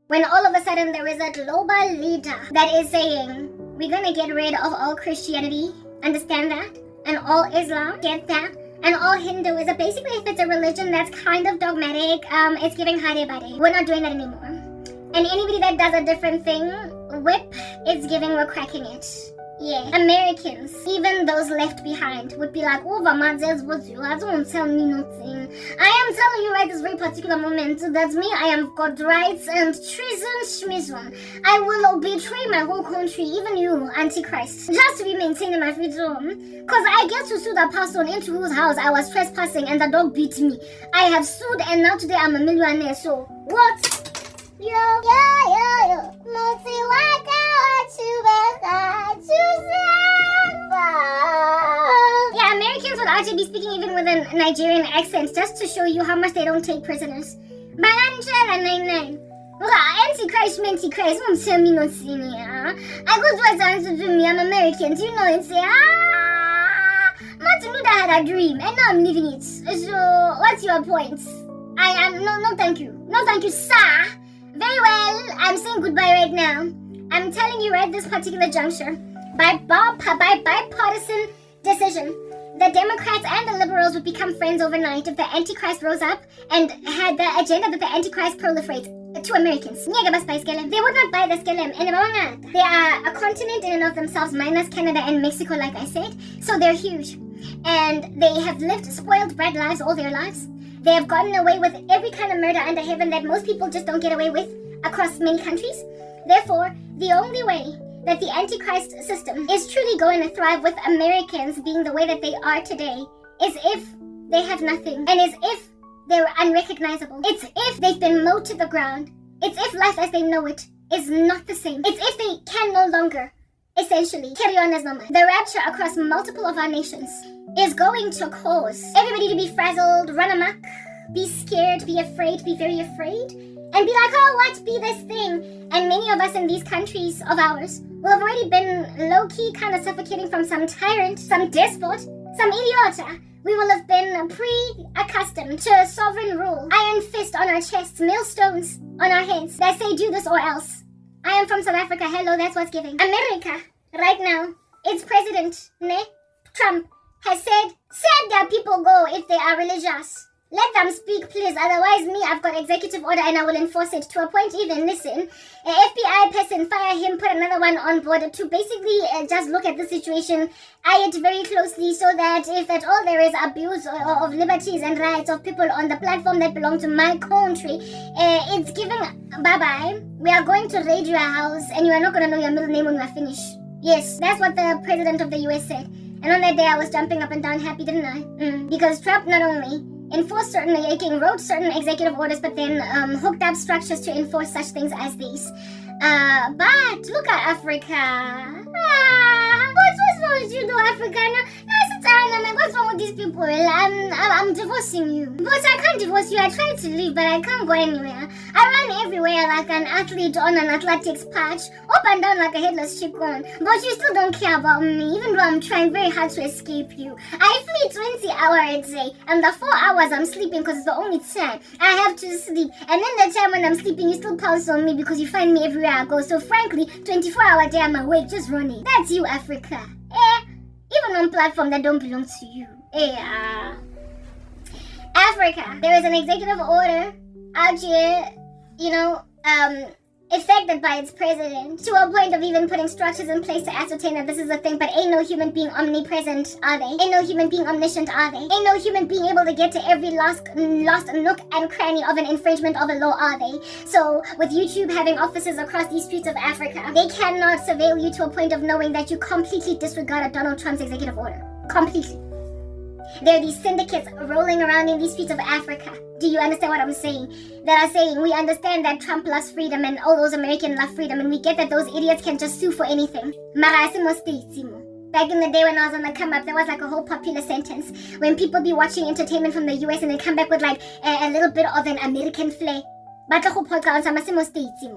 when all of a sudden there is a global leader that is saying, we're gonna get rid of all Christianity, understand that? And all Islam, get that? And all Hinduism, basically if it's a religion that's kind of dogmatic, it's giving hare bade. We're not doing that anymore. And anybody that does a different thing, whip, it's giving, we're cracking it. Yeah, Americans, even those left behind, would be like, oh, Vamadzels was you, don't tell me nothing. I am telling you right this very particular moment that me, I am got rights and treason schmison. I will betray my whole country, even you, Antichrist, just to be maintaining my freedom. Because I get to sue the person into whose house I was trespassing and the dog beat me. I have sued and now today I'm a millionaire, so what? Yo. Yeah, Americans would actually be speaking even with a Nigerian accent just to show you how much they don't take prisoners. Antichrist, won't tell me no senior. I go to a dance to me, I'm American, do you know it? Say, Martin Luther had a dream and now I'm living it. So, what's your point? No, thank you. No, thank you, sir. Very well, I'm saying goodbye right now. I'm telling you right this particular juncture, by bipartisan decision, the Democrats and the liberals would become friends overnight if the Antichrist rose up and had the agenda that the Antichrist proliferates to Americans. They would not buy the skelem. They are a continent in and of themselves, minus Canada and Mexico, like I said. So they're huge. And they have lived spoiled brat lives all their lives. They have gotten away with every kind of murder under heaven that most people just don't get away with across many countries. Therefore, the only way that the Antichrist system is truly going to thrive with Americans being the way that they are today is if they have nothing and is if they're unrecognizable. It's if they've been mowed to the ground. It's if life as they know it is not the same. It's if they can no longer, essentially, carry on as normal. The rapture across multiple of our nations is going to cause everybody to be frazzled, run amok, be scared, be afraid, be very afraid, and be like, oh, what be this thing? And many of us in these countries of ours will have already been low-key kind of suffocating from some tyrant, some despot, some idiota. We will have been pre-accustomed to sovereign rule, iron fist on our chests, millstones on our heads that say do this or else. I am from South Africa. Hello, that's what's giving. America, right now, its president, Trump, has said that people go if they are religious. Let them speak, please. Otherwise, me, I've got executive order and I will enforce it to a point even, listen, a FBI person, fire him, put another one on board to basically just look at the situation, eye it very closely so that if at all there is abuse of liberties and rights of people on the platform that belong to my country, it's giving bye-bye. We are going to raid your house and you are not going to know your middle name when you are finished. Yes, that's what the president of the US said. And on that day, I was jumping up and down happy, didn't I? Because Trump not only enforced wrote certain executive orders, but then hooked up structures to enforce such things as these. But look at Africa. What's wrong with you, though, Africa? What's wrong with these people? I'm divorcing you. But I can't divorce you. I tried to leave, but I can't go anywhere. I run everywhere like an athlete on an athletics patch, up and down like a headless chicken. But you still don't care about me, even though I'm trying very hard to escape you. I flee 20 hours a day, and the 4 hours I'm sleeping because it's the only time I have to sleep. And then the time when I'm sleeping, you still pounce on me because you find me everywhere I go. So frankly, 24-hour day I'm awake, just running. That's you, Africa. Even on platform that don't belong to you. Africa, there is an executive order out here, affected by its president, to a point of even putting structures in place to ascertain that this is a thing, but ain't no human being omnipresent, are they? Ain't no human being omniscient, are they? Ain't no human being able to get to every lost nook and cranny of an infringement of a law, are they? So, with YouTube having offices across these streets of Africa, they cannot surveil you to a point of knowing that you completely disregarded Donald Trump's executive order. Completely. There are these syndicates rolling around in these streets of Africa. Do you understand what I'm saying? That are saying, we understand that Trump loves freedom and all those Americans love freedom, and we get that those idiots can just sue for anything. Back in the day when I was on the come up, there was like a whole popular sentence when people be watching entertainment from the US and they come back with like a little bit of an American flair.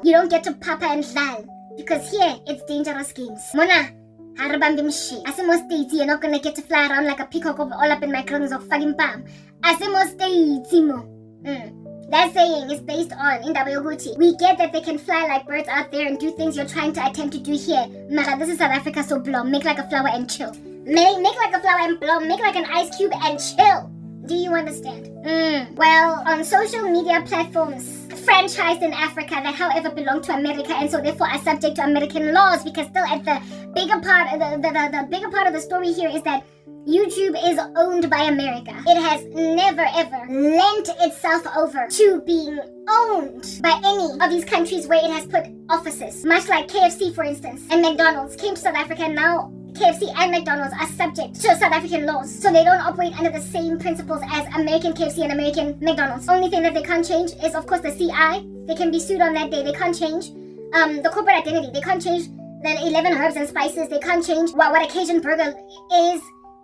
You don't get to papa and lal, because here it's dangerous games. Mona. Asimo States, you're not gonna get to fly around like a peacock all up in my clothes of fucking palm. Asimo States, That saying is based on Indaba yokuthi. We get that they can fly like birds out there and do things you're trying to attempt to do here. Mara, this is South Africa, so blow. Make like a flower and chill. Make like a flower and blow. Make like an ice cube and chill. Do you understand? Well, on social media platforms franchised in Africa that however belong to America and so therefore are subject to American laws, because still at the bigger part, the bigger part of the story here is that YouTube is owned by America. It has never ever lent itself over to being owned by any of these countries where it has put offices. Much like KFC, for instance, and McDonald's came to South Africa, and now KFC and McDonald's are subject to South African laws. So they don't operate under the same principles as American KFC and American McDonald's. Only thing that they can't change is, of course, the CI. They can be sued on that day. They can't change the corporate identity. They can't change the 11 herbs and spices. They can't change what a Cajun burger is.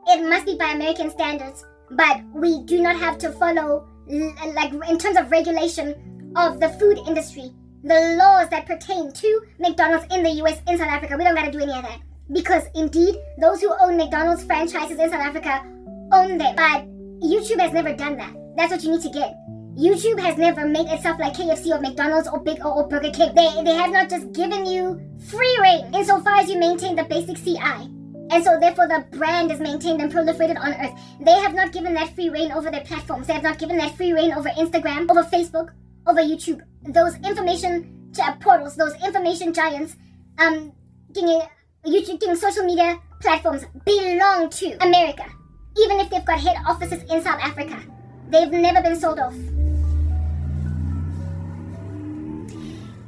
It must be by American standards, but we do not have to follow, like in terms of regulation of the food industry, the laws that pertain to McDonald's in the US, in South Africa. We don't gotta do any of that. Because indeed, those who own McDonald's franchises in South Africa own them. But YouTube has never done that. That's what you need to get. YouTube has never made itself like KFC or McDonald's or Big O or Burger King. They have not just given you free reign insofar as you maintain the basic CI. And so therefore the brand is maintained and proliferated on earth. They have not given that free reign over their platforms. They have not given that free reign over Instagram, over Facebook, over YouTube. Those information portals, those information giants, YouTube, social media platforms belong to America. Even if they've got head offices in South Africa, they've never been sold off.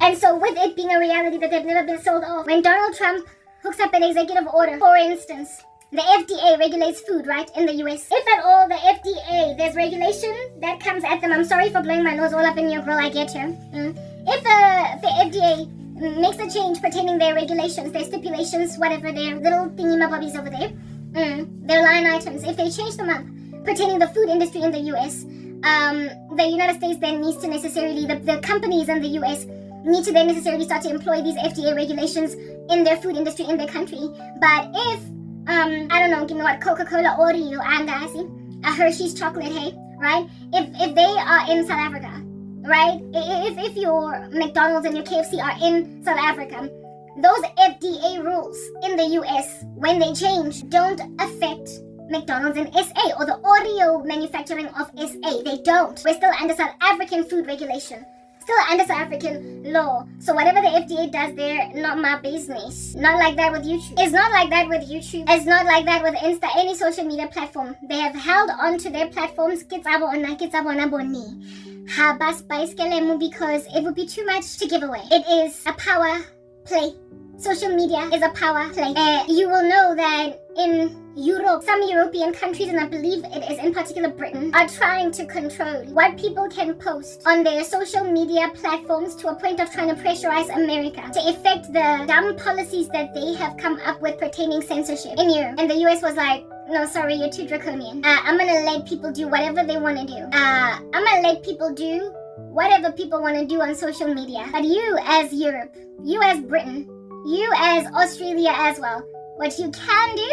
And so with it being a reality that they've never been sold off, when Donald Trump hooks up an executive order, for instance, the FDA regulates food, right, in the US. If at all the FDA, there's regulation that comes at them. I'm sorry for blowing my nose all up in your grill, I get you. If the FDA makes a change pertaining their regulations, their stipulations, whatever, their little thingy-mabobbies over there, their line items, if they change them up pertaining the food industry in the US, the United States then needs to necessarily, the companies in the US need to then necessarily start to employ these FDA regulations in their food industry in their country. But if, I don't know, give me what, Coca-Cola, Oreo, Angasi, a Hershey's chocolate, hey, right? If they are in South Africa, right? If your McDonald's and your KFC are in South Africa, those FDA rules in the US, when they change, don't affect McDonald's in SA or the Oreo manufacturing of SA. They don't. We're still under South African food regulation. Still under South African law. So whatever the FDA does there, not my business. Not like that with YouTube. It's not like that with YouTube. It's not like that with Insta, any social media platform. They have held on to their platforms because it would be too much to give away. It is a power play. Social media is a power play. You will know that in Europe, some European countries, and I believe it is in particular Britain, are trying to control what people can post on their social media platforms to a point of trying to pressurize America to effect the dumb policies that they have come up with pertaining censorship in Europe. And the US was like, no, sorry, you're too draconian. I'm gonna let people do whatever they want to do. I'm gonna let people do whatever people want to do on social media. But you as Europe, you as Britain, you as Australia as well, what you can do,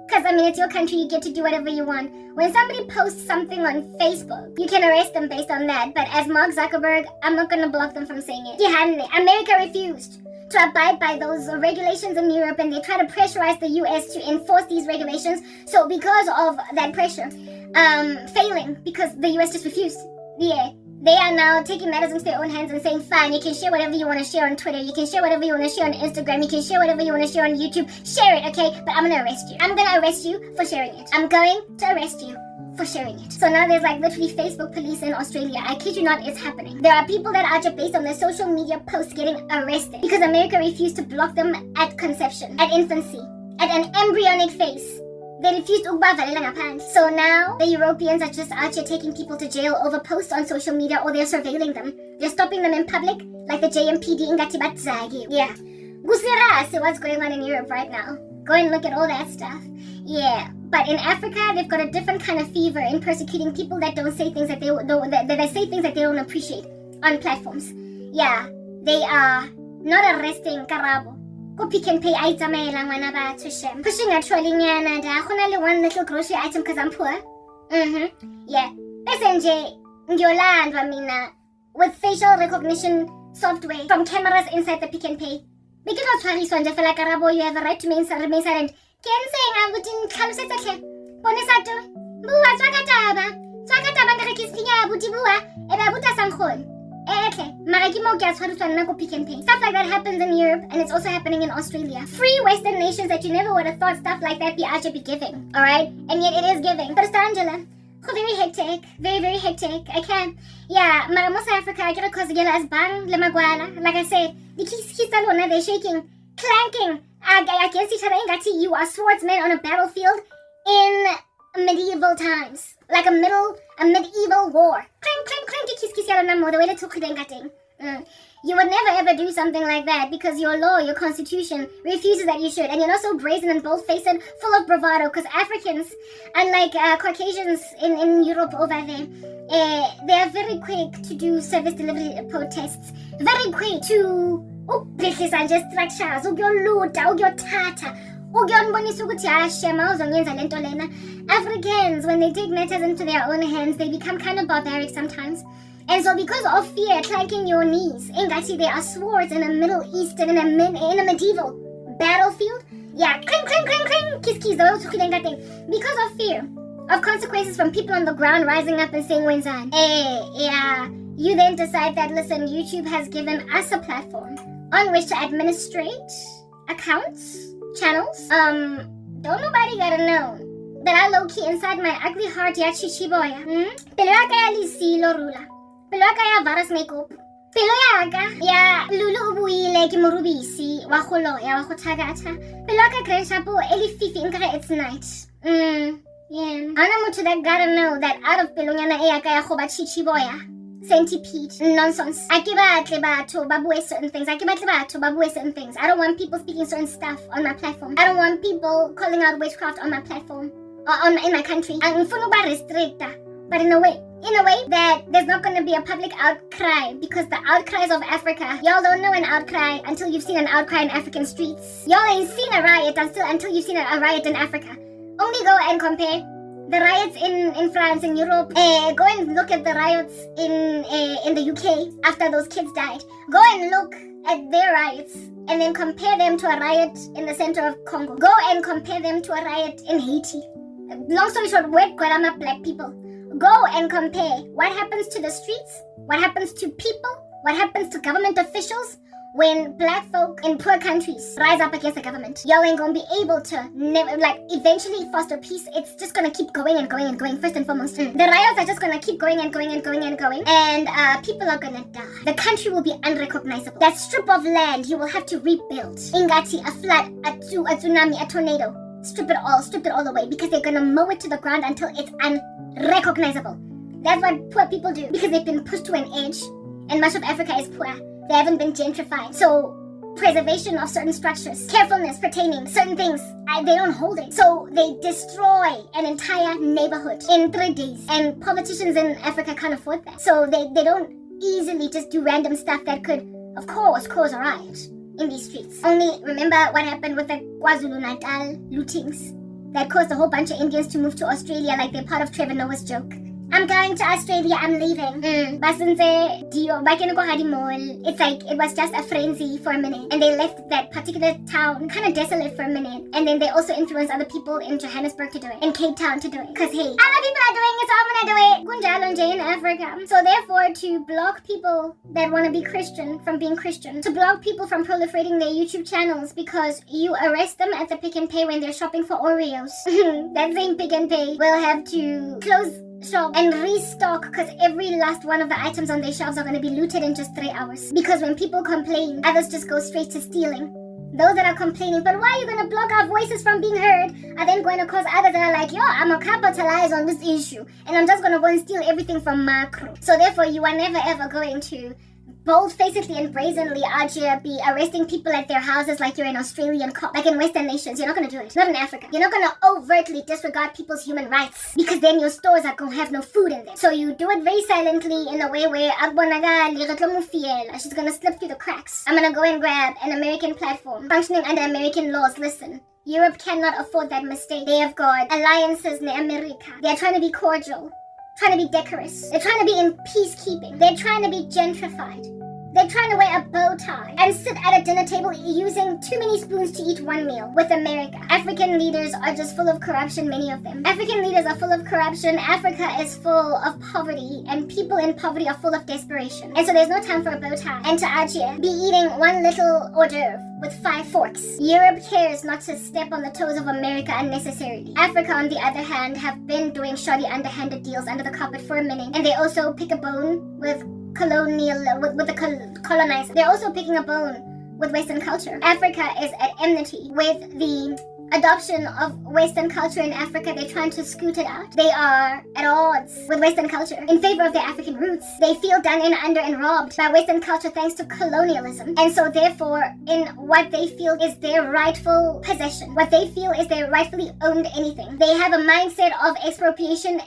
because I mean it's your country, you get to do whatever you want. When somebody posts something on Facebook, you can arrest them based on that. But as Mark Zuckerberg, I'm not going to block them from saying it. America refused to abide by those regulations in Europe, and they try to pressurize the US to enforce these regulations. So because of that pressure failing, because the US just refused, they are now taking matters into their own hands and saying, fine, you can share whatever you want to share on Twitter, you can share whatever you want to share on Instagram, you can share whatever you want to share on YouTube, share it, okay? But I'm gonna arrest you. I'm gonna arrest you for sharing it. I'm going to arrest you for sharing it. So now there's like literally Facebook police in Australia. I kid you not, it's happening. There are people that are just based on their social media posts getting arrested because America refused to block them at conception, at infancy, at an embryonic phase. They refused to ubavalela ngaphandle. So now the Europeans are just out here taking people to jail over posts on social media, or they're surveilling them. They're stopping them in public, like the JMPD ingati batzagi. Yeah. Gusirasi what's going on in Europe right now. Go and look at all that stuff. Yeah. But in Africa, they've got a different kind of fever in persecuting people that don't say things that they say things that they don't appreciate on platforms. Yeah. They are not arresting Karabo. Go Pick and Pay item pushing a trolley and only one little grocery item because I'm poor. Yeah. Bese nje ngiyolandwa mina with facial recognition software from cameras inside the Pick and Pay. Because not tshwariswa nje fela Karabo, you have a right to remain silent. Ke ntse nga go tin tlhalosetse tle. Bonesa to. Bua tsaka taba nga ke tsinya buti bua e ba buta sangkhon. Tle, mara ke mo ke tshwariswa nna go Pick and Pay. Stuff like that happens in Europe and it's also happening in Australia. Free Western nations that you never would have thought stuff like that be giving. All right? And yet it is giving. But Angela, very hectic, very hectic. I can't. Yeah, mara mo South Africa, I get a cause as bang le magwala. Like I said, the keys alone, they're shaking, clanking against each other. Ingati, you are swordsmen on a battlefield in medieval times, like a medieval war. Clang, the keys alone mo the way they took it. You would never ever do something like that because your law, your constitution refuses that you should. And you're not so brazen and bold-faced and full of bravado because Africans, unlike Caucasians in Europe over there, they are very quick to do service delivery protests. Very quick to ukubhidliza structures, ukuyoluda, ukuyothatha, ukuyonibonisa ukuthi ashema uzonyenza lento lena. Africans, when they take matters into their own hands, they become kind of barbaric sometimes. And so because of fear clanking your knees, ingati there are swords in a Middle Eastern, in a medieval battlefield. Yeah, clang, kiss, because of fear of consequences from people on the ground rising up and saying wenzan. Yeah, you then decide that, listen, YouTube has given us a platform on which to administrate accounts, channels. Don't nobody gotta know that I low-key inside my ugly heart ya chichiboya. Pero ya lisilo rula. Pelo ya varas makeup. Pelo ya lulu ubuile ki morubisi wa kholo ya wa khotagata. Pelo grenshapo elififi ngare it's night. Yeah. Ana mutu that gotta know that out of pelo nyana ya khoba chichiboya. Centipede nonsense. Akibatle batho babue certain things. I don't want people speaking certain stuff on my platform. I don't want people calling out witchcraft on my platform or in my country. And funu ba restricta. But in a way that there's not going to be a public outcry because the outcries of Africa, y'all don't know an outcry until you've seen an outcry in African streets. Y'all ain't seen a riot until you've seen a riot in Africa. Only go and compare the riots in France and Europe. Go and look at the riots in the UK after those kids died. Go and look at their riots and then compare them to a riot in the center of Congo. Go and compare them to a riot in Haiti. Long story short, we're black people. Go and compare what happens to the streets, what happens to people, what happens to government officials when black folk in poor countries rise up against the government. Y'all ain't gonna be able to eventually foster peace. It's just gonna keep going and going first and foremost. The riots are just gonna keep going and going. And people are gonna die. The country will be unrecognizable. That strip of land you will have to rebuild. Ingati, a flood, a tsunami, a tornado. Strip it all away because they're gonna mow it to the ground until it's unrecognizable. That's what poor people do because they've been pushed to an edge and much of Africa is poor. They haven't been gentrified. So preservation of certain structures, carefulness pertaining certain things, they don't hold it. So they destroy an entire neighborhood in 3 days. And politicians in Africa can't afford that. So they don't easily just do random stuff that could, of course, cause a riot in these streets. Only remember what happened with the KwaZulu-Natal lootings that caused a whole bunch of Indians to move to Australia like they're part of Trevor Noah's joke. I'm going to Australia, I'm leaving. It's like it was just a frenzy for a minute. And they left that particular town kind of desolate for a minute. And then they also influenced other people in Johannesburg to do it, in Cape Town to do it. Because hey, other people are doing it, so I'm gonna do it. Kunjalo in Africa. So therefore, to block people that want to be Christian from being Christian, to block people from proliferating their YouTube channels because you arrest them at the Pick and Pay when they're shopping for Oreos. That same Pick and Pay will have to close shop and restock because every last one of the items on their shelves are going to be looted in just 3 hours. Because when people complain, others just go straight to stealing. Those that are complaining, but why are you going to block our voices from being heard, are then going to cause others that are like, yo, I'm going to capitalize on this issue and I'm just going to go and steal everything from macro. So therefore, you are never ever going to bold-facedly and brazenly out here be arresting people at their houses like you're an Australian cop, like in Western nations. You're not going to do it. Not in Africa. You're not going to overtly disregard people's human rights because then your stores are going to have no food in them. So you do it very silently in a way where she's going to slip through the cracks. I'm going to go and grab an American platform functioning under American laws. Listen, Europe cannot afford that mistake. They have got alliances in America. They're trying to be cordial. trying to be decorous. They're trying to be in peacekeeping. They're trying to be gentrified. They're trying to wear a bow tie and sit at a dinner table using too many spoons to eat one meal with America. African leaders are just full of corruption, many of them. African leaders are full of corruption. Africa is full of poverty, and people in poverty are full of desperation. And so there's no time for a bow tie and to Ajia be eating one little hors d'oeuvre with 5 forks. Europe cares not to step on the toes of America unnecessarily. Africa, on the other hand, have been doing shoddy underhanded deals under the carpet for a minute, and they also pick a bone with the colonizer. They're also picking a bone with Western culture. Africa is at enmity with the adoption of Western culture in Africa. They're trying to scoot it out. They are at odds with Western culture in favor of their African roots. They feel done in, under, and robbed by Western culture thanks to colonialism. And so therefore, in what they feel is their rightful possession, what they feel is their rightfully owned anything, they have a mindset of expropriation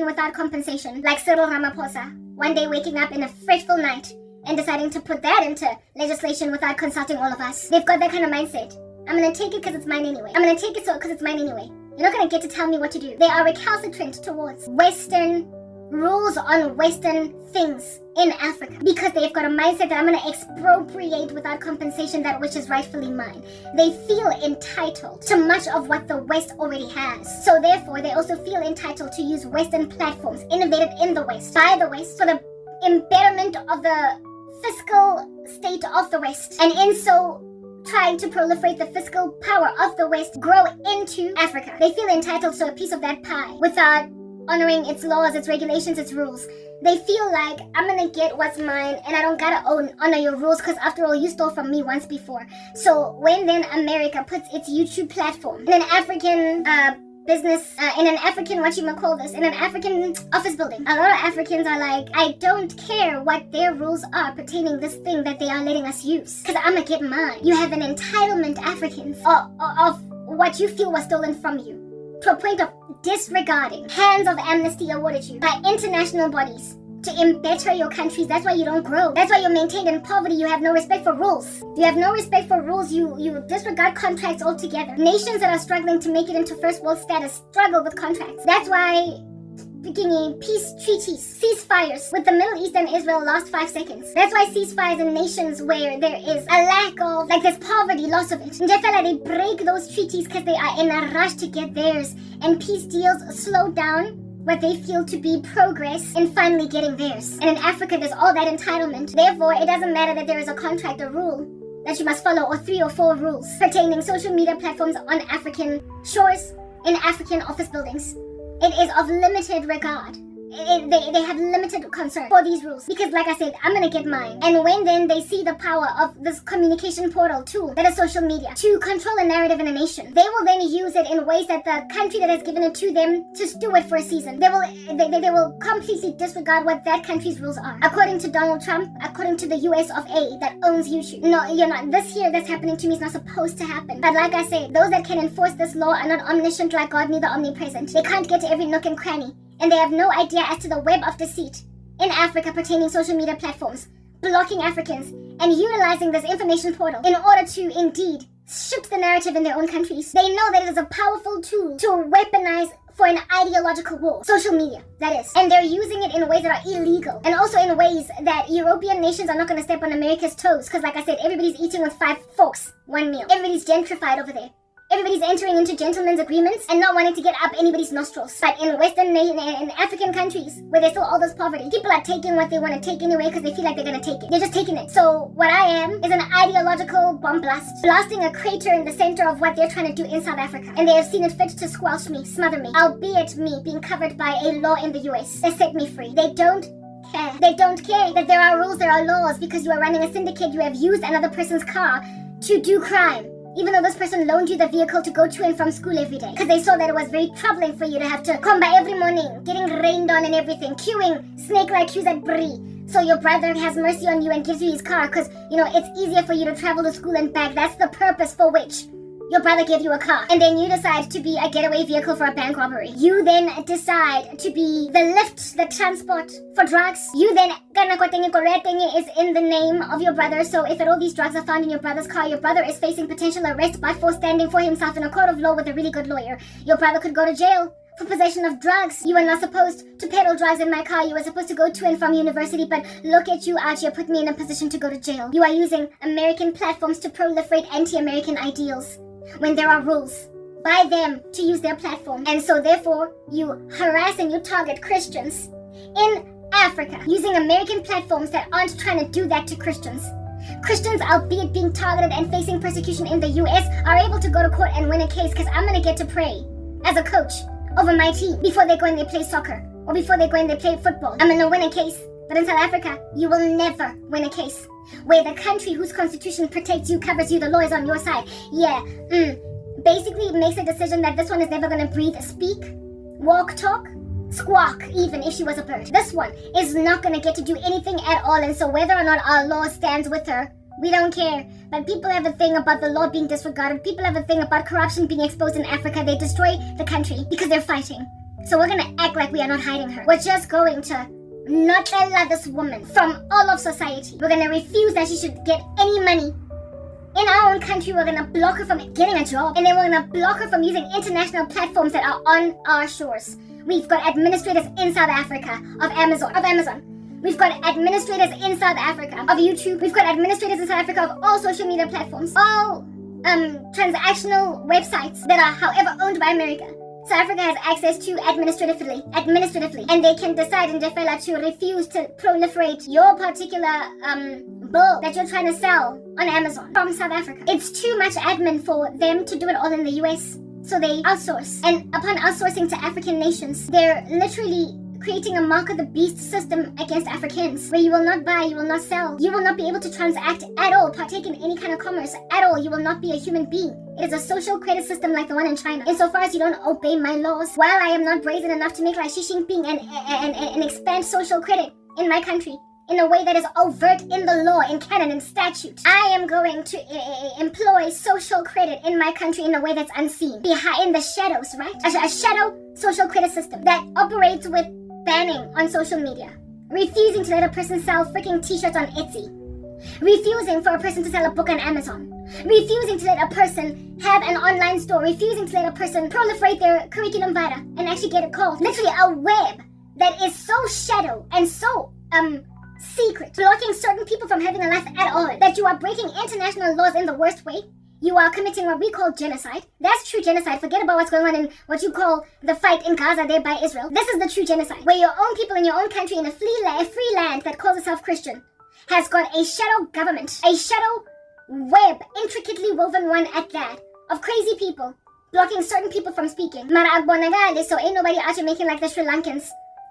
without compensation, like Cyril Ramaphosa, one day waking up in a fretful night and deciding to put that into legislation without consulting all of us. They've got that kind of mindset. I'm gonna take it because it's mine anyway. I'm gonna take it because it's mine anyway. You're not gonna get to tell me what to do. They are recalcitrant towards Western rules on Western things in Africa because they've got a mindset that I'm gonna expropriate without compensation that which is rightfully mine. They feel entitled to much of what the West already has. So therefore, they also feel entitled to use Western platforms innovated in the West, by the West, for the embetterment of the fiscal state of the West. And in so trying to proliferate the fiscal power of the West, grow into Africa. They feel entitled to a piece of that pie without honoring its laws, its regulations, its rules. They feel like, I'm gonna get what's mine and I don't gotta honor your rules because after all, you stole from me once before. So when then America puts its YouTube platform in an African business, in an African, in an African office building, a lot of Africans are like, I don't care what their rules are pertaining this thing that they are letting us use because I'm gonna get mine. You have an entitlement, Africans, of what you feel was stolen from you, to a point of disregarding hands of amnesty awarded you by international bodies to embetter your countries. That's why you don't grow. That's why you're maintained in poverty. You have no respect for rules. You have no respect for rules. You disregard contracts altogether. Nations that are struggling to make it into first world status struggle with contracts. That's why freaking peace treaties, ceasefires with the Middle East and Israel last 5 seconds. That's why ceasefires in nations where there is a lack of, like there's poverty, loss of it. And they break those treaties because they are in a rush to get theirs. And peace deals slow down what they feel to be progress in finally getting theirs. And in Africa, there's all that entitlement. Therefore, it doesn't matter that there is a contract, a rule that you must follow, or 3 or 4 rules pertaining social media platforms on African shores, in African office buildings. It is of limited regard. They have limited concern for these rules because, like I said, I'm gonna get mine. And when then they see the power of this communication portal tool that is social media to control a narrative in a nation, they will then use it in ways that the country that has given it to them to stew it for a season, they will completely disregard what that country's rules are. According to Donald Trump, according to the US of A that owns YouTube. No, you're not. This here that's happening to me is not supposed to happen. But like I said, those that can enforce this law are not omniscient like God, neither omnipresent. They can't get to every nook and cranny. And they have no idea as to the web of deceit in Africa pertaining social media platforms, blocking Africans, and utilizing this information portal in order to indeed shift the narrative in their own countries. They know that it is a powerful tool to weaponize for an ideological war. Social media, that is. And they're using it in ways that are illegal. And also in ways that European nations are not going to step on America's toes. Because like I said, everybody's eating with 5 forks, one meal. Everybody's gentrified over there. Everybody's entering into gentlemen's agreements and not wanting to get up anybody's nostrils. But in Western and African countries, where there's still all this poverty, people are taking what they want to take anyway because they feel like they're going to take it. They're just taking it. So what I am is an ideological bomb blast, blasting a crater in the center of what they're trying to do in South Africa. And they have seen it fit to squelch me, smother me, albeit me being covered by a law in the US that set me free. They don't care. They don't care that there are rules, there are laws, because you are running a syndicate, you have used another person's car to do crime. Even though this person loaned you the vehicle to go to and from school every day. Because they saw that it was very troubling for you to have to come by every morning, getting rained on and everything, queuing snake-like queues at Brie. So your brother has mercy on you and gives you his car because, it's easier for you to travel to school and back. That's the purpose for which your brother gave you a car. And then you decide to be a getaway vehicle for a bank robbery. You then decide to be the lift, the transport for drugs. You then is in the name of your brother. So if all these drugs are found in your brother's car, your brother is facing potential arrest but for standing for himself in a court of law with a really good lawyer. Your brother could go to jail For possession of drugs. You are not supposed to peddle drugs in my car. You are supposed to go to and from university, but look at you out here, put me in a position to go to jail. You are using American platforms to proliferate anti-American ideals when there are rules by them to use their platform. And so therefore, you harass and you target Christians in Africa using American platforms that aren't trying to do that to Christians. Christians, albeit being targeted and facing persecution in the US, are able to go to court and win a case because I'm going to get to pray as a coach over my team before they go and they play soccer or before they go and they play football. I'm going to win a case. But in South Africa, you will never win a case where the country whose constitution protects you, covers you, the law is on your side. Basically makes a decision that this one is never going to breathe, speak, walk, talk, squawk, even if she was a bird. This one is not going to get to do anything at all, and so whether or not our law stands with her, we don't care. But people have a thing about the law being disregarded. People have a thing about corruption being exposed in Africa. They destroy the country because they're fighting. So we're going to act like we are not hiding her. We're just going to not allow this woman from all of society. We're going to refuse that she should get any money. In our own country, we're going to block her from getting a job. And then we're going to block her from using international platforms that are on our shores. We've got administrators in South Africa of Amazon. We've got administrators in South Africa of YouTube. We've got administrators in South Africa of all social media platforms. All transactional websites that are, however, owned by America. South Africa has access to administratively, and they can decide in Defela to refuse to proliferate your particular bill that you're trying to sell on Amazon from South Africa. It's too much admin for them to do it all in the US, so they outsource. And upon outsourcing to African nations, they're literally creating a mark of the beast system against Africans, where you will not buy, you will not sell, you will not be able to transact at all, partake in any kind of commerce at all. You will not be a human being. It is a social credit system like the one in China. Insofar as you don't obey my laws, while I am not brazen enough to make like Xi Jinping and expand social credit in my country in a way that is overt in the law, in canon, in statute, I am going to employ social credit in my country in a way that's unseen, behind the shadows, right? A shadow social credit system that operates with banning on social media, refusing to let a person sell freaking t-shirts on Etsy, refusing for a person to sell a book on Amazon, refusing to let a person have an online store, refusing to let a person proliferate their curriculum vitae and actually get it called. Literally a web that is so shadow and so secret, blocking certain people from having a life at all, that you are breaking international laws in the worst way. You are committing what we call genocide. That's true genocide. Forget about what's going on in what you call the fight in Gaza there by Israel. This is the true genocide, where your own people in your own country in a free land that calls itself Christian has got a shadow government, a shadow web, intricately woven one at that, of crazy people blocking certain people from speaking. Mara agbonagale, so ain't nobody out here making like the Sri Lankans,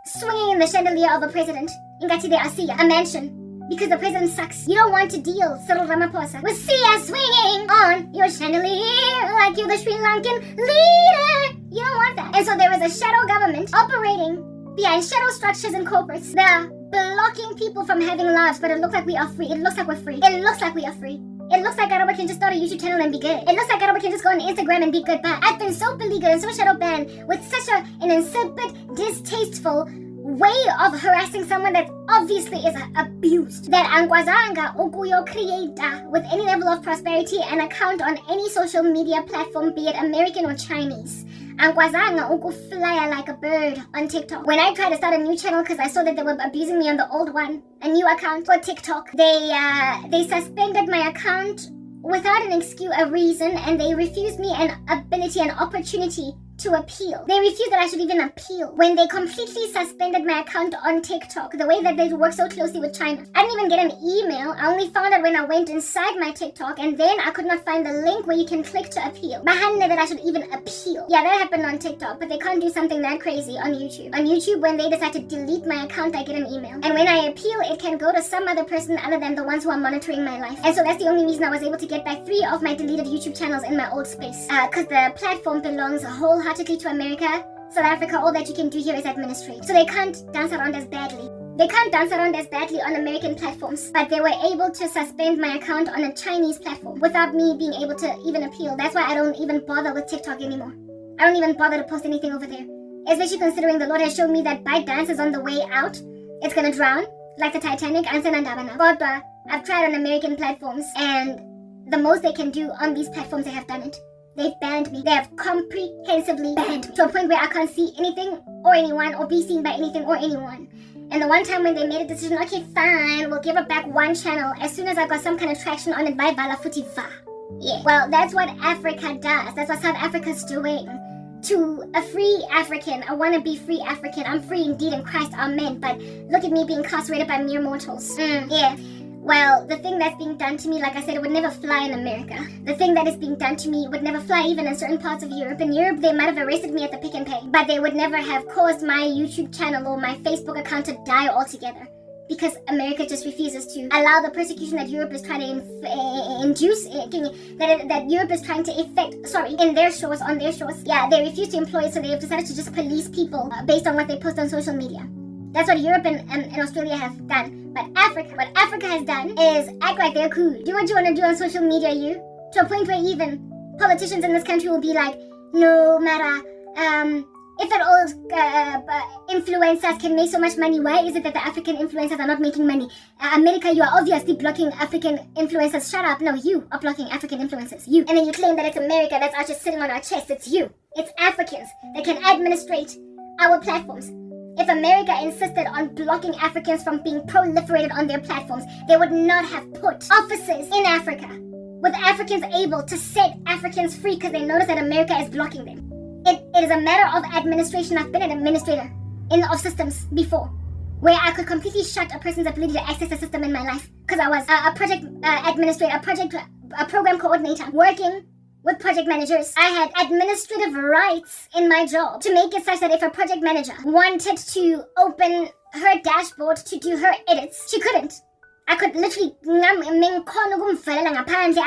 swinging in the chandelier of a president, ingati de Asiya, a mansion. Because the president sucks. You don't want to deal, Cyril Ramaphosa, with Sia swinging on your chandelier like you're the Sri Lankan leader. You don't want that. And so there is a shadow government operating behind shadow structures and corporates that are blocking people from having lives, but it looks like we are free. It looks like we're free. It looks like we are free. It looks like Karabo can just start a YouTube channel and be good. It looks like Karabo can just go on Instagram and be good, but I've been so beleaguered and so shadow banned with such an insipid, distasteful way of harassing someone that obviously is abused, that angwazanga ukuyo creator with any level of prosperity and account on any social media platform, be it American or Chinese. Angwazanga uku flyer like a bird on TikTok. When I tried to start a new channel because I saw that they were abusing me on the old one, a new account for TikTok, they suspended my account without an excuse, a reason, and they refused me an ability, an opportunity to appeal. They refused that I should even appeal when they completely suspended my account on TikTok, the way that they work so closely with China. I didn't even get an email. I only found out when I went inside my TikTok, and then I could not find the link where you can click to appeal. Bahane that I should even appeal. Yeah, that happened on TikTok, but they can't do something that crazy on YouTube. On YouTube, when they decide to delete my account, I get an email. And when I appeal, it can go to some other person other than the ones who are monitoring my life. And so that's the only reason I was able to get back 3 of my deleted YouTube channels in my old space. Because the platform belongs wholeheartedly to America. South Africa, all that you can do here is administrate. So they can't dance around as badly. They can't dance around as badly on American platforms, but they were able to suspend my account on a Chinese platform without me being able to even appeal. That's why I don't even bother with TikTok anymore. I don't even bother to post anything over there. Especially considering the Lord has shown me that ByteDance is on the way out. It's gonna drown, like the Titanic. But I've tried on American platforms, and the most they can do on these platforms, they have done it. They've banned me. They have comprehensively banned me to a point where I can't see anything or anyone or be seen by anything or anyone. And the one time when they made a decision, okay, fine, we'll give it back one channel. As soon as I got some kind of traction on it, by Vala Futi Va. Yeah. Well, that's what Africa does. That's what South Africa's doing. To a free African, a wannabe free African, I'm free indeed in Christ, amen. But look at me being incarcerated by mere mortals. Yeah. Well, the thing that's being done to me, like I said, it would never fly in America. The thing that is being done to me would never fly even in certain parts of Europe. In Europe, they might have arrested me at the Pick and Pay, but they would never have caused my YouTube channel or my Facebook account to die altogether. Because America just refuses to allow the persecution that Europe is trying to induce, that Europe is trying to effect, in their shores, on their shores. Yeah, they refuse to employ it, so they have decided to just police people based on what they post on social media. That's what Europe and Australia have done. But what Africa has done is act like they're cool. Do what you want to do on social media, you. To a point where even politicians in this country will be like, no matter, if at all influencers can make so much money, why is it that the African influencers are not making money? America, you are obviously blocking African influencers. Shut up. No, you are blocking African influencers. You. And then you claim that it's America that's just sitting on our chest. It's you. It's Africans that can administrate our platforms. If America insisted on blocking Africans from being proliferated on their platforms, they would not have put offices in Africa with Africans able to set Africans free because they notice that America is blocking them. It is a matter of administration. I've been an administrator of systems before, where I could completely shut a person's ability to access a system in my life because I was a project administrator, a program coordinator, working with project managers. I had administrative rights in my job to make it such that if a project manager wanted to open her dashboard to do her edits, she couldn't. I could literally, I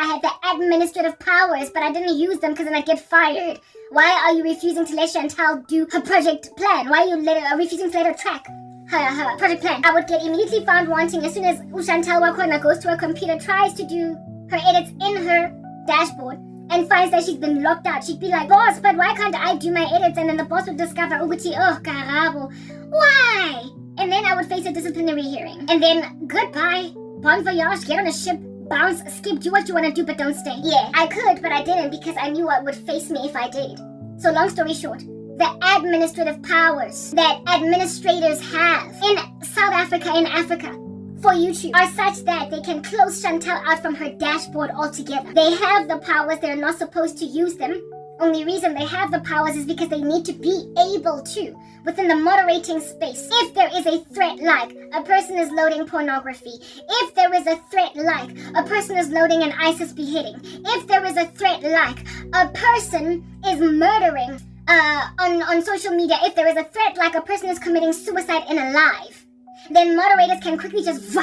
had the administrative powers, but I didn't use them because then I'd get fired. Why are you refusing to let Chantal do her project plan? Why are you refusing to let her track her project plan? I would get immediately found wanting as soon as Chantal Wakona goes to her computer, tries to do her edits in her dashboard, and finds that she's been locked out. She'd be like, boss, but why can't I do my edits? And then the boss would discover, Karabo, why? And then I would face a disciplinary hearing. And then, goodbye, bon voyage, get on a ship, bounce, skip, do what you want to do, but don't stay. Yeah, I could, but I didn't because I knew what would face me if I did. So long story short, the administrative powers that administrators have in South Africa, in Africa, for YouTube are such that they can close Chantal out from her dashboard altogether. They have the powers, they're not supposed to use them. Only reason they have the powers is because they need to be able to, within the moderating space, if there is a threat like a person is loading pornography, if there is a threat like a person is loading an ISIS beheading, if there is a threat like a person is murdering on social media, if there is a threat like a person is committing suicide in a live, then moderators can quickly just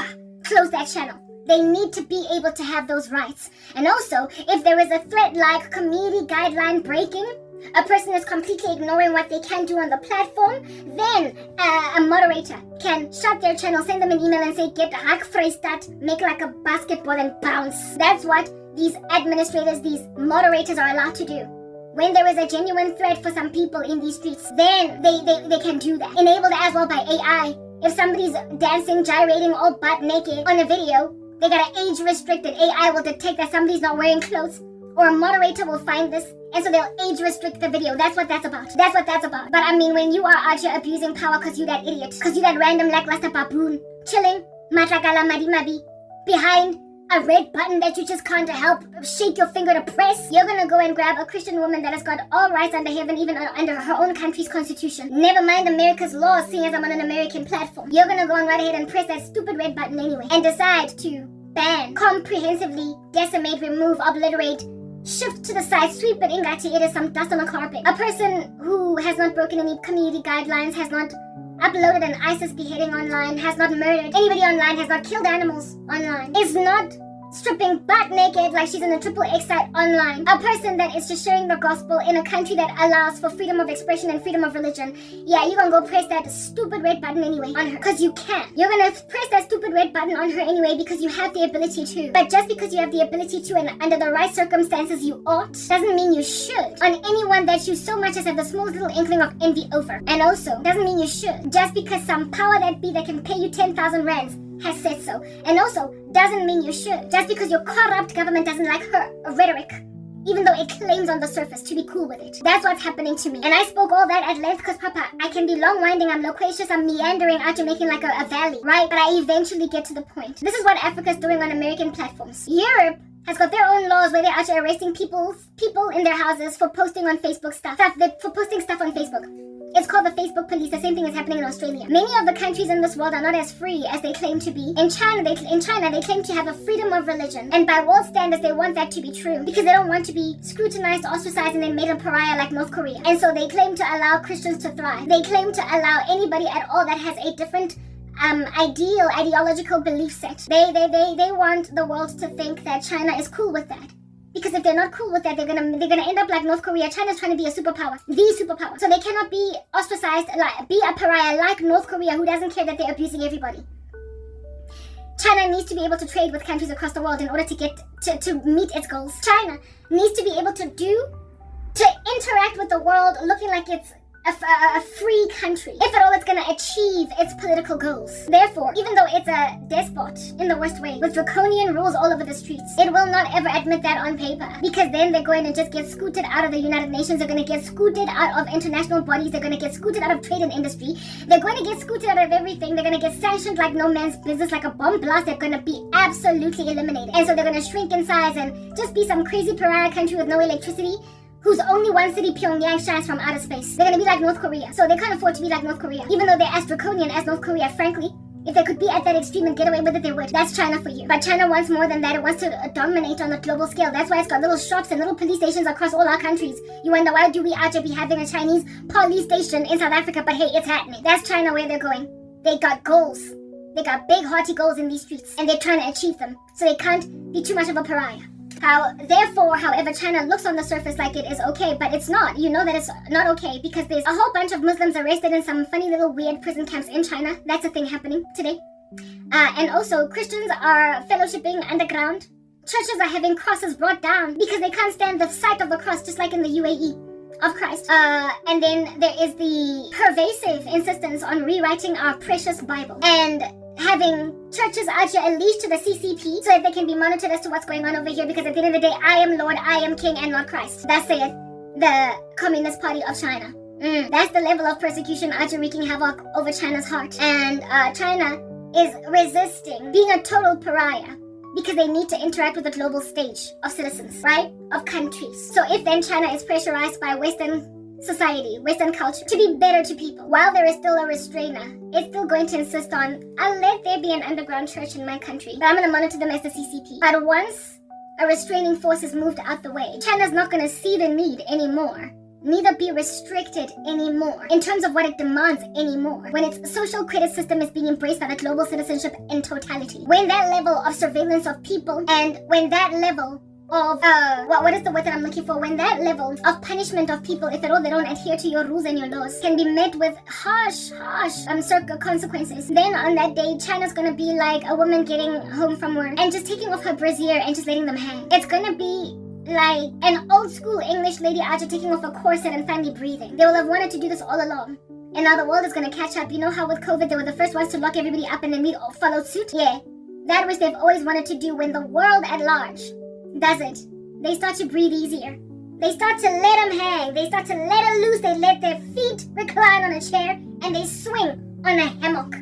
close that channel. They need to be able to have those rights. And also, if there is a threat like community guideline breaking, a person is completely ignoring what they can do on the platform, then a moderator can shut their channel, send them an email and say, get hack Vrystaat, make like a basketball and bounce. That's what these administrators, these moderators are allowed to do. When there is a genuine threat for some people in these streets, then they can do that. Enabled as well by AI. If somebody's dancing, gyrating, all butt naked on a video, they got an age-restricted. AI will detect that somebody's not wearing clothes, or a moderator will find this, and so they'll age-restrict the video. That's what that's about. That's what that's about. But I mean, when you are out here abusing power because you that idiot, because you that random lackluster baboon, chilling, matlakala madi behind a red button that you just can't help shake your finger to press, you're gonna go and grab a Christian woman that has got all rights under heaven, even under her own country's constitution. Never mind America's laws, seeing as I'm on an American platform. You're gonna go and right ahead and press that stupid red button anyway, and decide to ban, comprehensively decimate, remove, obliterate, shift to the side, sweep it, ingati it is some dust on a carpet. A person who has not broken any community guidelines, has not uploaded an ISIS beheading online, has not murdered anybody online, has not killed animals online, is not stripping butt naked like she's in a XXX site online. A person that is just sharing the gospel in a country that allows for freedom of expression and freedom of religion. Yeah, you're gonna go press that stupid red button anyway on her, because you can. You're gonna press that stupid red button on her anyway because you have the ability to. But just because you have the ability to and under the right circumstances you ought, doesn't mean you should on anyone that you so much as have the smallest little inkling of envy over. And also, doesn't mean you should. Just because some power that be that can pay you 10,000 rands has said so. And also, doesn't mean you should. Just because your corrupt government doesn't like her rhetoric even though it claims on the surface to be cool with it. That's what's happening to me. And I spoke all that at length because, Papa, I can be long-winding, I'm loquacious, I'm meandering out to making like a valley, right? But I eventually get to the point. This is what Africa's doing on American platforms. Europe has got their own laws where they're actually arresting people in their houses for posting on Facebook for posting stuff on Facebook. It's called the Facebook police. The same thing is happening in Australia. Many of the countries in this world are not as free as they claim to be. In China, they claim to have a freedom of religion. And by world standards, they want that to be true because they don't want to be scrutinized, ostracized, and then made a pariah like North Korea. And so they claim to allow Christians to thrive. They claim to allow anybody at all that has a different ideological belief set. They want the world to think that China is cool with that. Because if they're not cool with that, they're gonna end up like North Korea. China's trying to be a superpower, the superpower. So they cannot be ostracized, be a pariah like North Korea, who doesn't care that they're abusing everybody. China needs to be able to trade with countries across the world in order to get to meet its goals. China needs to be able to interact with the world looking like it's a free country, if at all it's going to achieve its political goals. Therefore, even though it's a despot in the worst way, with draconian rules all over the streets, it will not ever admit that on paper, because then they're going to just get scooted out of the United Nations, they're going to get scooted out of international bodies, they're going to get scooted out of trade and industry, they're going to get scooted out of everything, they're going to get sanctioned like no man's business, like a bomb blast, they're going to be absolutely eliminated. And so they're going to shrink in size and just be some crazy pariah country with no electricity, whose only one city, Pyongyang, shines from outer space. They're gonna be like North Korea. So they can't afford to be like North Korea. Even though they're as draconian as North Korea, frankly, if they could be at that extreme and get away with it, they would. That's China for you. But China wants more than that. It wants to dominate on a global scale. That's why it's got little shops and little police stations across all our countries. You wonder, why do we out here be having a Chinese police station in South Africa? But hey, it's happening. That's China where they're going. They got goals. They got big, hearty goals in these streets. And they're trying to achieve them. So they can't be too much of a pariah. Therefore, however, China looks on the surface like it is okay, but it's not. You know that it's not okay because there's a whole bunch of Muslims arrested in some funny little weird prison camps in China. That's a thing happening today. And also, Christians are fellowshipping underground. Churches are having crosses brought down because they can't stand the sight of the cross, just like in the UAE of Christ. And then there is the pervasive insistence on rewriting our precious Bible and having churches out here unleashed to the CCP so that they can be monitored as to what's going on over here, because at the end of the day, I am Lord, I am King, and not Christ. That saith the Communist Party of China. That's the level of persecution out here wreaking havoc over China's heart. And China is resisting being a total pariah because they need to interact with the global stage of citizens, right? Of countries. So if then China is pressurized by Western society, Western culture, to be better to people, while there is still a restrainer, it's still going to insist on, I'll let there be an underground church in my country, but I'm going to monitor them as the CCP. But once a restraining force is moved out the way, China's not going to see the need anymore, neither be restricted anymore in terms of what it demands anymore, when its social credit system is being embraced by the global citizenship in totality. When that level of surveillance of people, and when that level of what is the word that I'm looking for? When that level of punishment of people, if at all they don't adhere to your rules and your laws, can be met with harsh consequences, then on that day, China's gonna be like a woman getting home from work and just taking off her brassiere and just letting them hang. It's gonna be like an old school English lady out here taking off a corset and finally breathing. They will have wanted to do this all along. And now the world is gonna catch up. You know how with COVID they were the first ones to lock everybody up and then we all followed suit? Yeah. That which they've always wanted to do when the world at large does it. They start to breathe easier. They start to let them hang. They start to let it loose. They let their feet recline on a chair and they swing on a hammock.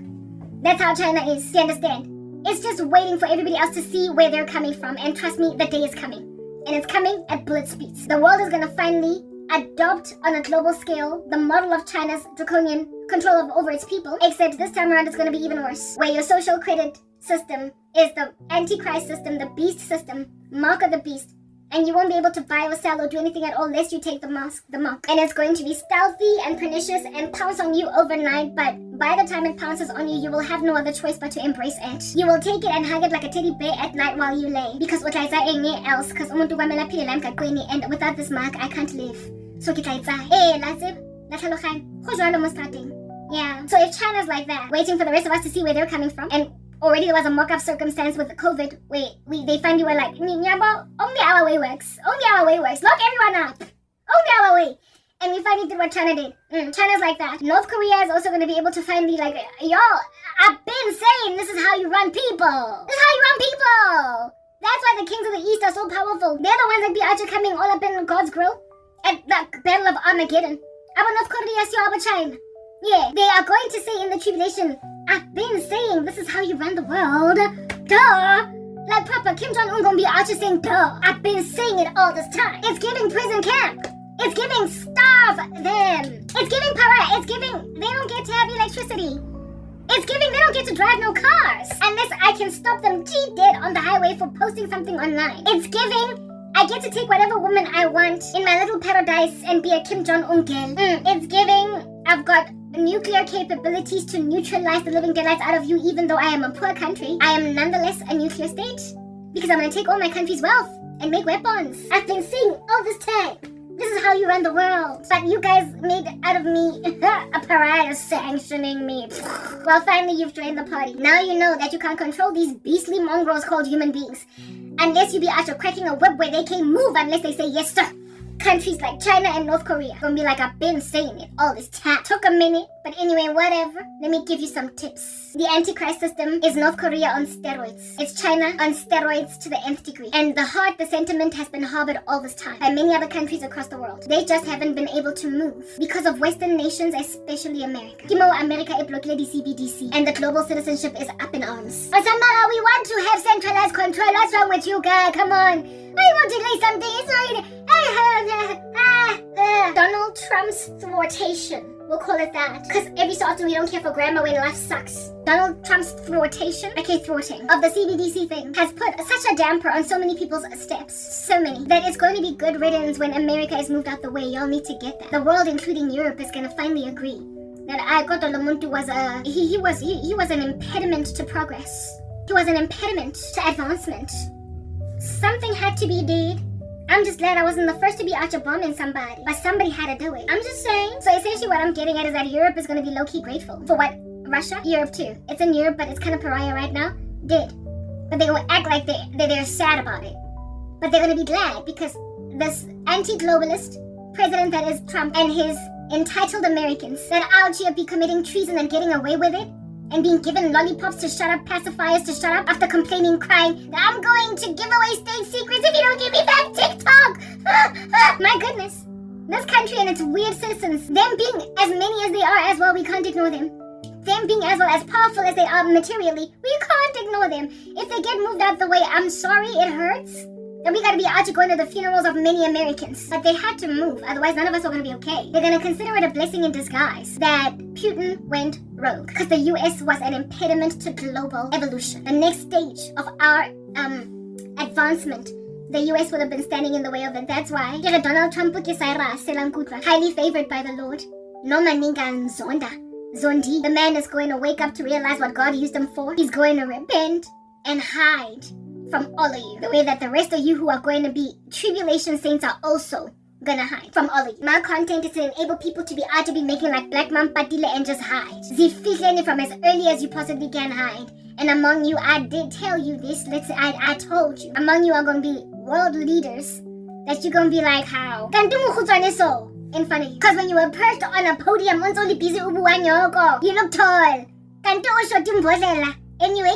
That's how China is. Do you understand? It's just waiting for everybody else to see where they're coming from. And trust me, the day is coming. And it's coming at bullet speeds. The world is going to finally adopt on a global scale the model of China's draconian control over its people. Except this time around it's going to be even worse. Where your social credit system is the Antichrist system, the beast system, mark of the beast, and you won't be able to buy or sell or do anything at all unless you take the mark. And it's going to be stealthy and pernicious and pounce on you overnight, but by the time it pounces on you, you will have no other choice but to embrace it. You will take it and hug it like a teddy bear at night while you lay, because what I say ain't else, because and without this mark, I can't live. So yeah. So if China's like that, waiting for the rest of us to see where they're coming from, and already there was a mock-up circumstance with COVID. They finally were like, only our way works. Only our way works. Lock everyone up. Only our way. And we finally did what China did. China's like that. North Korea is also going to be able to finally like, y'all, I've been saying this is how you run people. This is how you run people. That's why the kings of the East are so powerful. They're the ones that be out here coming all up in God's grill at the Battle of Armageddon. Our North Korea, our China. Yeah, they are going to say in the tribulation, I've been saying this is how you run the world. Duh. Like proper Kim Jong-un gonna be out here saying, duh. I've been saying it all this time. It's giving prison camp. It's giving starve them. It's giving para. It's giving they don't get to have electricity. It's giving they don't get to drive no cars unless I can stop them dead on the highway for posting something online. It's giving I get to take whatever woman I want in my little paradise and be a Kim Jong-un girl. It's giving I've got nuclear capabilities to neutralize the living daylights out of you. Even though I am a poor country, I am nonetheless a nuclear state because I'm going to take all my country's wealth and make weapons. I've been saying all this time, this is how you run the world. But you guys made out of me a pariah sanctioning me. Well, finally you've joined the party. Now you know that you can't control these beastly mongrels called human beings. Unless you be out here cracking a whip where they can't move unless they say yes sir. Countries like China and North Korea gonna be like, I've been saying it all this time. Took a minute, but anyway, whatever. Let me give you some tips. The Antichrist system is North Korea on steroids. It's China on steroids to the nth degree. And the sentiment has been harbored all this time by many other countries across the world. They just haven't been able to move because of Western nations, especially America. Kimo America e blocked the CBDC and the global citizenship is up in arms. Samara, we want to have centralized control. What's wrong with you, guys? Come on. I want to say something. It's right. Donald Trump's thwartation. We'll call it that. Because every so often we don't care for grammar when life sucks. Donald Trump's thwartation, thwarting of the CBDC thing has put such a damper on so many people's steps. So many. That it's going to be good riddance when America is moved out the way. Y'all need to get that. The world, including Europe, is going to finally agree that Agoto Lomuntu was he was an impediment to progress. He was an impediment to advancement. Something had to be did. I'm just glad I wasn't the first to be out here bombing somebody, but somebody had to do it. I'm just saying. So essentially what I'm getting at is that Europe is going to be low-key grateful for what Russia, Europe too. It's in Europe, but it's kind of pariah right now. Did. But they're going to act like they're sad about it. But they're going to be glad because this anti-globalist president that is Trump and his entitled Americans that are out here be committing treason and getting away with it and being given lollipops to shut up, pacifiers to shut up after complaining, crying that I'm going to give away state secrets if you don't give me back TikTok. My goodness. This country and its weird citizens, them being as many as they are as well, we can't ignore them. Them being as well as powerful as they are materially, we can't ignore them. If they get moved out the way, I'm sorry, it hurts. Then we gotta be out to going to the funerals of many Americans. But they had to move, otherwise none of us are gonna be okay. They're gonna consider it a blessing in disguise that Putin went rogue. Because the US was an impediment to global evolution. The next stage of our advancement, the US would have been standing in the way of it. That's why Donald Trump highly favored by the Lord. No maninga nzonda. Zondi. The man is going to wake up to realize what God used him for. He's going to repent and hide from all of you. The way that the rest of you who are going to be tribulation saints are also gonna hide from all of you. My content is to enable people to be out to be making like Black Man Patile and just hide. Zifihleni from as early as you possibly can hide. And among you, I did tell you this. I told you. Among you are gonna be world leaders that you're gonna be like, how? In front of you. Because when you were perched on a podium, you look tall. Anyway,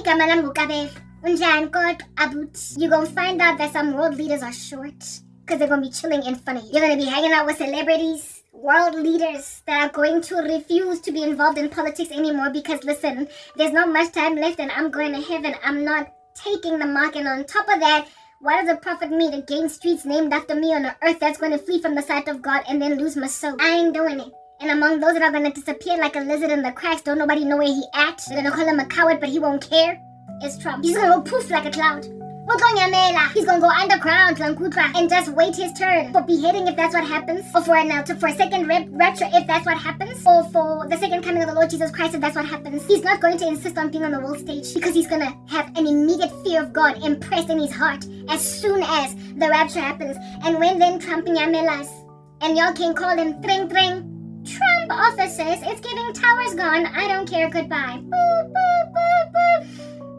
you're gonna find out that some world leaders are short because they're gonna be chilling in front of you. You're gonna be hanging out with celebrities, world leaders that are going to refuse to be involved in politics anymore because listen, there's not much time left and I'm going to heaven. I'm not taking the mark, and on top of that, what does it profit me to gain streets named after me on an earth that's going to flee from the sight of God and then lose my soul? I ain't doing it. And among those that are going to disappear like a lizard in the cracks, don't nobody know where he at. They're going to call him a coward, but he won't care. It's Trump. He's gonna go poof like a cloud. He's gonna go underground and just wait his turn for beheading if that's what happens, or for a second rapture if that's what happens, or for the second coming of the Lord Jesus Christ if that's what happens. He's not going to insist on being on the world stage because he's gonna have an immediate fear of God impressed in his heart as soon as the rapture happens. And when then Trump and y'all can call him tring tring Trump officers, it's giving towers gone, I don't care, goodbye. Boop, boop, boop, boop.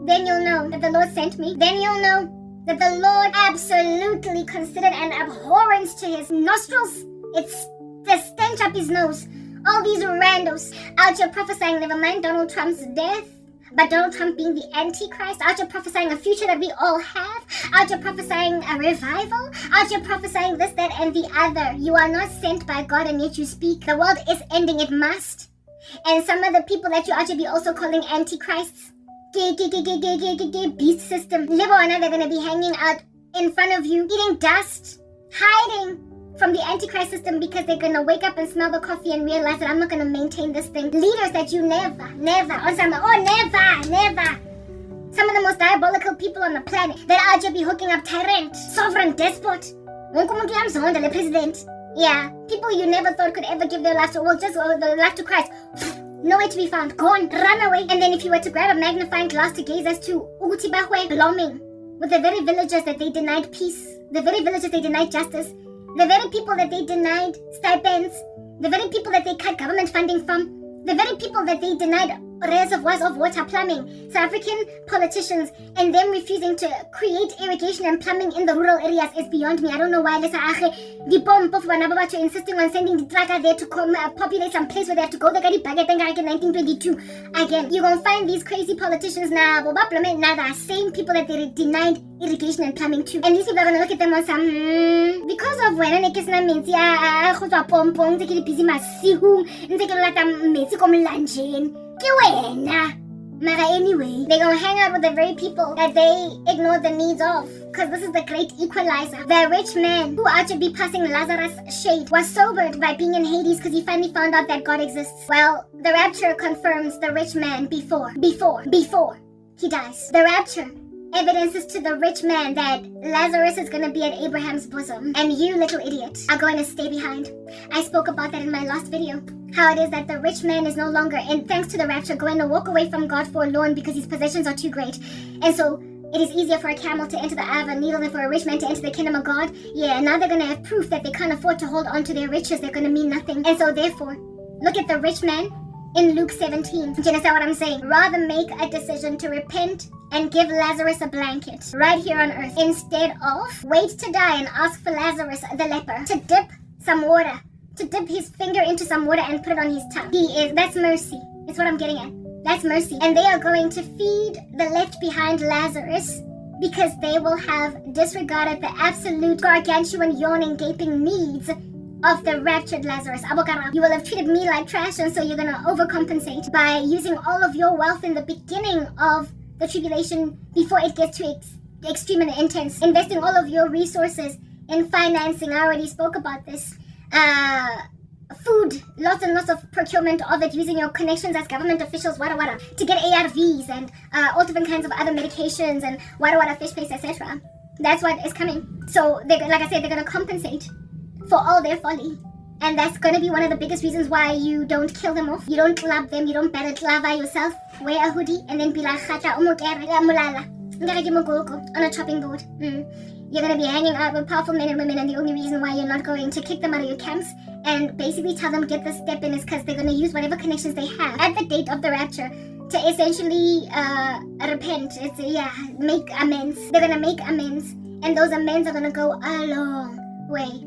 Then you'll know that the Lord sent me. Then you'll know that the Lord absolutely considered an abhorrence to his nostrils. It's the stench up his nose. All these randos out here prophesying, never mind Donald Trump's death. But Donald Trump being the Antichrist, out here prophesying a future that we all have, out here prophesying a revival, out here prophesying this, that, and the other. You are not sent by God and yet you speak. The world is ending, it must. And some of the people that you ought to be also calling Antichrists, beast system, they're going to be hanging out in front of you, eating dust, hiding from the Antichrist system because they're going to wake up and smell the coffee and realize that I'm not going to maintain this thing. Leaders that you never. Some of the most diabolical people on the planet that are just be hooking up tyrant, sovereign despot. President. Yeah, people you never thought could ever give their life to, their life to Christ. Nowhere to be found. Gone. Run away. And then if you were to grab a magnifying glass to gaze as to blooming with the very villagers that they denied peace, the very villagers they denied justice, the very people that they denied stipends, the very people that they cut government funding from, the very people that they denied reservoirs of water, plumbing, South African politicians, and them refusing to create irrigation and plumbing in the rural areas is beyond me. I don't know why insisting on sending the tracker there to populate some place where they have to go. They got it back in 1922. Again, you're going to find these crazy politicians now, the same people that they denied irrigation and plumbing too. And these people are going to look at them on some, because of when I get busy anyway, they're gonna hang out with the very people that they ignore the needs of, because this is the great equalizer. The rich man who ought to be passing Lazarus shade was sobered by being in Hades because he finally found out that God exists. Well, the rapture confirms the rich man before he dies. The rapture evidences to the rich man that Lazarus is going to be at Abraham's bosom, and you, little idiot, are going to stay behind. I spoke about that in my last video, how it is that the rich man is no longer, and thanks to the rapture, going to walk away from God forlorn because his possessions are too great. And so it is easier for a camel to enter the eye of a needle than for a rich man to enter the kingdom of God. Yeah, now they're going to have proof that they can't afford to hold on to their riches. They're going to mean nothing. And so therefore, look at the rich man in Luke 17. Do you understand what I'm saying? Rather make a decision to repent and give Lazarus a blanket right here on earth, instead of wait to die and ask for Lazarus the leper to dip some water, to dip his finger into some water and put it on his tongue. That's mercy. It's what I'm getting at. That's mercy. And they are going to feed the left behind Lazarus because they will have disregarded the absolute gargantuan, yawning, gaping needs of the raptured Lazarus. You will have treated me like trash, and so you're going to overcompensate by using all of your wealth in the beginning of the tribulation before it gets too extreme and intense. Investing all of your resources in financing. I already spoke about this. Food, lots and lots of procurement of it, using your connections as government officials, to get ARVs and all different kinds of other medications and fish paste, etc. That's what is coming. So, like I said, they're going to compensate for all their folly. And that's going to be one of the biggest reasons why you don't kill them off. You don't club them. You don't battle lava yourself. Wear a hoodie and then be like, on a chopping board. You're going to be hanging out with powerful men and women, and the only reason why you're not going to kick them out of your camps and basically tell them get this step in is because they're going to use whatever connections they have at the date of the rapture to essentially repent. Make amends. They're going to make amends, and those amends are going to go a long way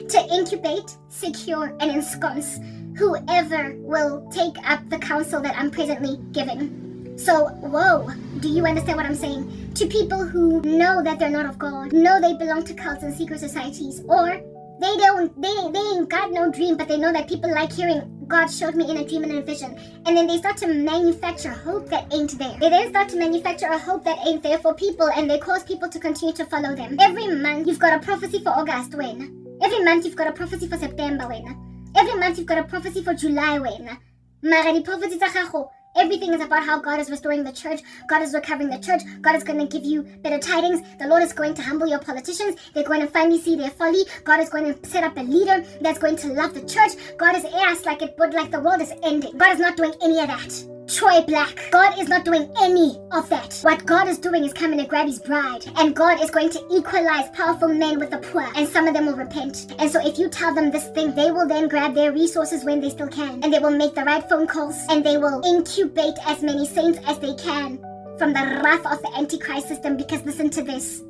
to incubate, secure, and ensconce whoever will take up the counsel that I'm presently giving. So, whoa, do you understand what I'm saying? To people who know that they're not of God, know they belong to cults and secret societies, or they ain't got no dream, but they know that people like hearing God showed me in a dream and in a vision. And then they start to manufacture hope that ain't there. They then start to manufacture a hope that ain't there for people, and they cause people to continue to follow them. Every month, you've got a prophecy for August, when? Every month, you've got a prophecy for September, when? Every month, you've got a prophecy for July, when? Mara, the prophecies are everything is about how God is restoring the church. God is recovering the church. God is going to give you better tidings. The Lord is going to humble your politicians. They're going to finally see their folly. God is going to set up a leader that's going to love the church. God is like the world is ending. God is not doing any of that. Troy Black. God is not doing any of that. What God is doing is coming to grab his bride. And God is going to equalize powerful men with the poor. And some of them will repent. And so if you tell them this thing, they will then grab their resources when they still can. And they will make the right phone calls. And they will incubate as many saints as they can from the wrath of the Antichrist system. Because listen to this.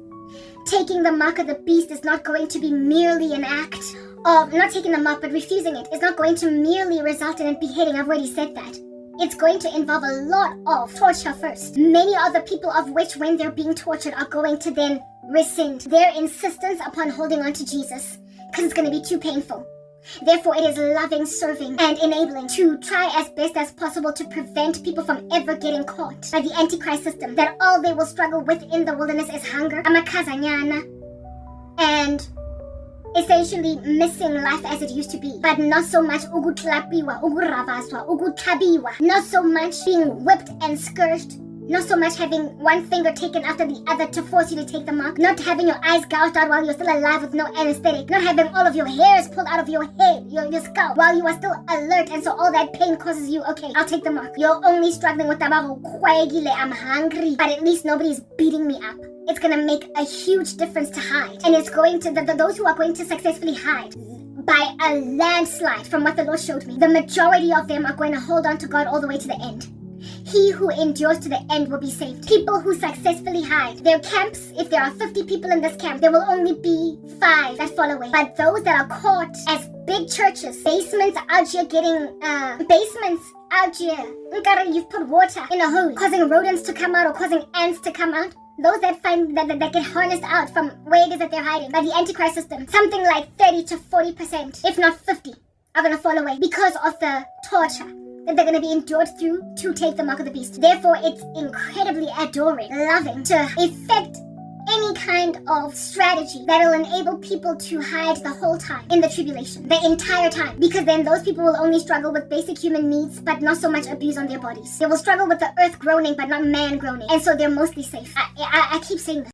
Taking the mark of the beast is not going to be merely an act of not taking the mark but refusing it. It's not going to merely result in it beheading. I've already said that. it's going to involve a lot of torture first. Many of the people of which, when they're being tortured, are going to then rescind their insistence upon holding on to Jesus because it's going to be too painful. Therefore, it is loving, serving, and enabling to try as best as possible to prevent people from ever getting caught by the Antichrist system, that all they will struggle with in the wilderness is hunger, amakazanyana, and essentially missing life as it used to be, but not so much ugutlapiwa, uguravaswa, ugutabiwa, not so much being whipped and scourged, not so much having one finger taken after the other to force you to take the mark, not having your eyes gouged out while you're still alive with no anesthetic, not having all of your hairs pulled out of your head, your skull, while you are still alert, and so all that pain causes you, okay, I'll take the mark. You're only struggling with tabago, I'm hungry, but at least nobody's beating me up. It's going to make a huge difference to hide. And it's going to, those who are going to successfully hide by a landslide, from what the Lord showed me, the majority of them are going to hold on to God all the way to the end. He who endures to the end will be saved. People who successfully hide. Their camps, if there are 50 people in this camp, there will only be 5 that fall away. But those that are caught as big churches, basements out here getting, you've put water in a hole, causing rodents to come out or causing ants to come out. Those that find that get harnessed out from where it is that they're hiding by the Antichrist system, something like 30 to 40%, if not 50, are going to fall away because of the torture that they're going to be endured through to take the mark of the beast. Therefore, it's incredibly adoring, loving to effect any kind of strategy that will enable people to hide the whole time in the tribulation, the entire time, because then those people will only struggle with basic human needs, but not so much abuse on their bodies. They will struggle with the earth groaning, but not man groaning, and so they're mostly safe. I keep saying this.